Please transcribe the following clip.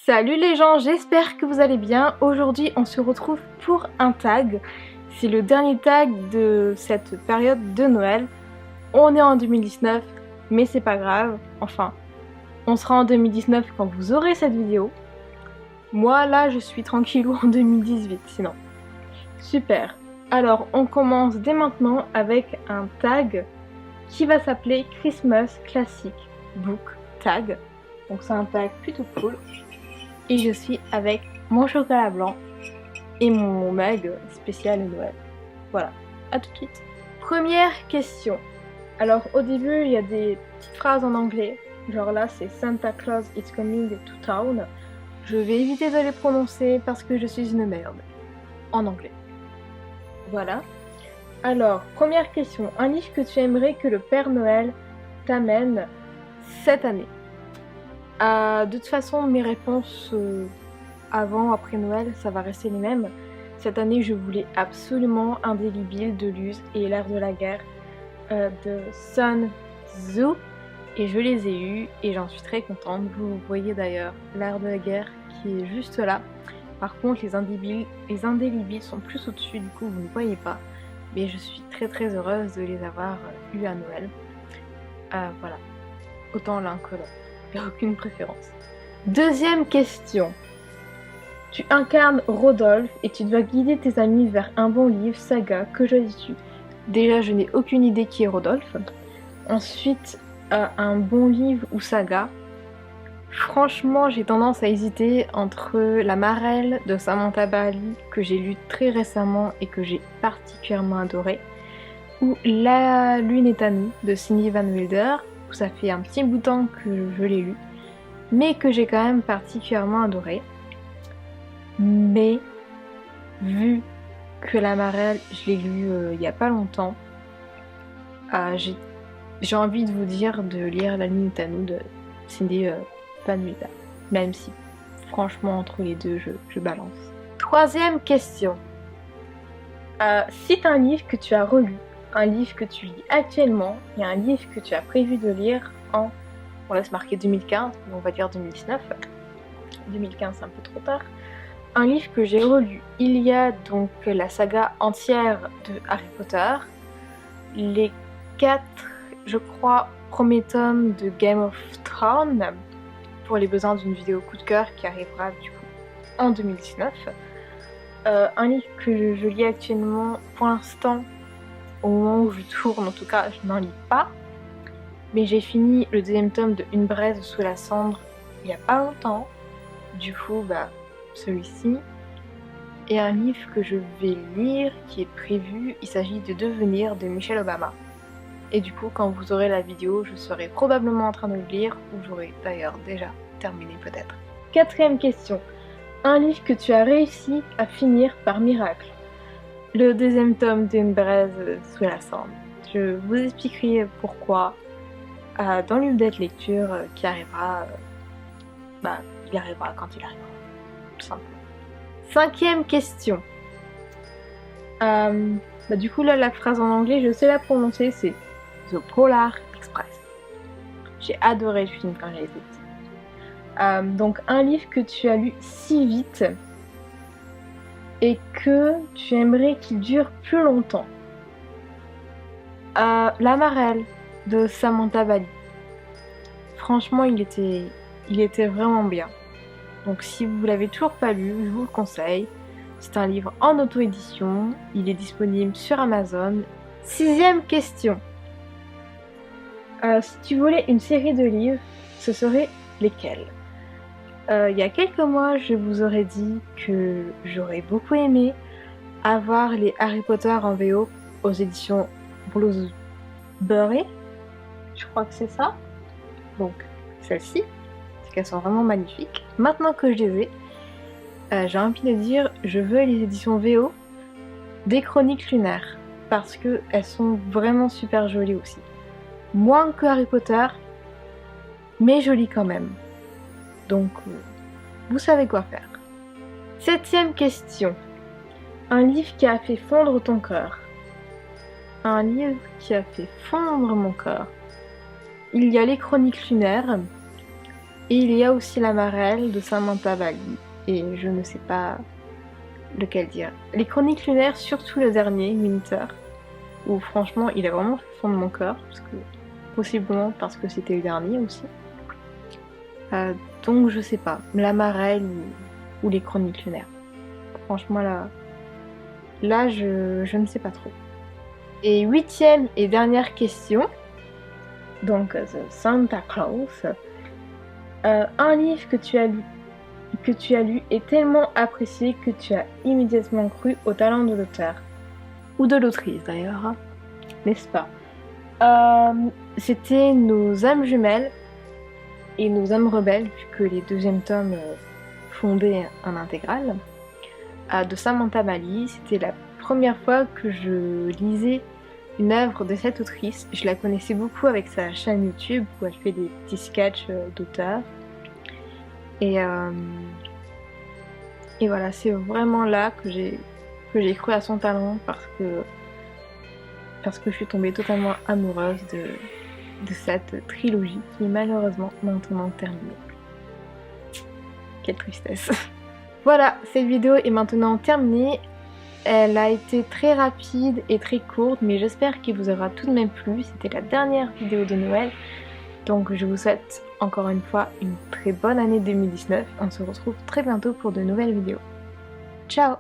Salut les gens, j'espère que vous allez bien. Aujourd'hui on se retrouve pour un tag. C'est le dernier tag de cette période de Noël. On est en 2019, mais c'est pas grave. Enfin, on sera en 2019 quand vous aurez cette vidéo. Moi là je suis tranquillou en 2018 sinon. Super. Alors on commence dès maintenant avec un tag qui va s'appeler Christmas Classic Book Tag. Donc c'est un tag plutôt cool. Et je suis avec mon chocolat blanc et mon mug spécial Noël. Voilà, à tout de suite. Première question. Alors au début il y a des petites phrases en anglais. Genre là c'est Santa Claus is coming to town. Je vais éviter de les prononcer parce que je suis une merde. En anglais. Voilà. Alors, première question. Un livre que tu aimerais que le Père Noël t'amène cette année? De toute façon, mes réponses avant, après Noël, ça va rester les mêmes. Cette année, je voulais absolument Indélébile de Luz et L'Art de la guerre de Sun Tzu. Et je les ai eus et j'en suis très contente. Vous voyez d'ailleurs L'Art de la guerre qui est juste là. Par contre, les indélébiles sont plus au-dessus, du coup vous ne voyez pas. Mais je suis très heureuse de les avoir eus à Noël. Voilà. Autant l'un que l'autre. Il n'y a aucune préférence. Deuxième question. Tu incarnes Rodolphe et tu dois guider tes amis vers un bon livre, saga, que choisis-tu? Déjà, je n'ai aucune idée qui est Rodolphe. Ensuite, un bon livre ou saga. Franchement, j'ai tendance à hésiter entre La Marelle de Samantha Bali, que j'ai lu très récemment et que j'ai particulièrement adoré, ou La Lune est à nous de Cindy Van Wilder, où ça fait un petit bout de temps que je l'ai lu, mais que j'ai quand même particulièrement adoré. Mais, vu que La Marelle, je l'ai lu il y a pas longtemps, j'ai envie de vous dire de lire La Lune est à nous de Cindy Van Wilder, même si franchement entre les deux je balance. Troisième question. Cite un livre que tu as relu, un livre que tu lis actuellement et un livre que tu as prévu de lire en, on laisse marquer 2015, mais on va dire 2019. 2015 c'est un peu trop tard. Un livre que j'ai relu, il y a donc la saga entière de Harry Potter, les 4, je crois, premiers tomes de Game of Thrones, pour les besoins d'une vidéo coup de cœur qui arrivera du coup en 2019. Un livre que je lis actuellement, pour l'instant, au moment où je tourne, en tout cas, je n'en lis pas. Mais j'ai fini le deuxième tome de Une braise sous la cendre il n'y a pas longtemps. Du coup, celui-ci. Et un livre que je vais lire, qui est prévu, il s'agit de Devenir de Michelle Obama. Et du coup, quand vous aurez la vidéo, je serai probablement en train de le lire, ou j'aurai d'ailleurs déjà terminé peut-être. Quatrième question. Un livre que tu as réussi à finir par miracle? Le deuxième tome d'Une braise sous la cendre. Je vous expliquerai pourquoi dans le livre d'être lecture qui arrivera, il arrivera quand il arrivera, tout simplement. Cinquième question. Du coup là la phrase en anglais, je sais la prononcer, c'est The Polar Express. J'ai adoré le film quand j'étais petite. Donc un livre que tu as lu si vite et que tu aimerais qu'il dure plus longtemps. La Marelle de Samantha Bali. Franchement, il était vraiment bien. Donc si vous l'avez toujours pas lu, je vous le conseille. C'est un livre en auto-édition, il est disponible sur Amazon. Sixième question. Si tu voulais une série de livres, ce serait lesquels? Il y a quelques mois, je vous aurais dit que j'aurais beaucoup aimé avoir les Harry Potter en VO aux éditions Bloomsbury. Je crois que c'est ça. Donc, celles-ci, parce qu'elles sont vraiment magnifiques. Maintenant que je les ai, j'ai envie de dire, je veux les éditions VO des Chroniques lunaires, parce qu'elles sont vraiment super jolies aussi. Moins que Harry Potter, mais jolies quand même. Donc, vous savez quoi faire. Septième question. Un livre qui a fait fondre ton cœur. Un livre qui a fait fondre mon cœur. Il y a les Chroniques lunaires, Et il y a aussi La Marelle de Samantha Bali, et je ne sais pas lequel dire. Les Chroniques lunaires, surtout le dernier, Winter, où franchement il a vraiment fait fondre mon cœur, possiblement parce que c'était le dernier aussi. Donc je sais pas, La Marelle ou Les Chroniques lunaires. Franchement là je ne sais pas trop. Et 8e et dernière question, donc The Santa Claus. Un livre que tu as lu est tellement apprécié que tu as immédiatement cru au talent de l'auteur. Ou de l'autrice d'ailleurs, hein, n'est-ce pas? C'était Nos âmes jumelles et Nos âmes rebelles, puisque les deuxièmes tomes fondaient un intégral, de Samantha Bali. C'était la première fois que je lisais une œuvre de cette autrice. Je la connaissais beaucoup avec sa chaîne YouTube où elle fait des petits sketchs d'auteurs. Et voilà, c'est vraiment là que j'ai cru à son talent parce que je suis tombée totalement amoureuse de cette trilogie qui est malheureusement maintenant terminée. Quelle tristesse. Voilà, cette vidéo est maintenant terminée. Elle a été très rapide et très courte, mais j'espère qu'elle vous aura tout de même plu. C'était la dernière vidéo de Noël. Donc je vous souhaite encore une fois une très bonne année 2019. On se retrouve très bientôt pour de nouvelles vidéos. Ciao!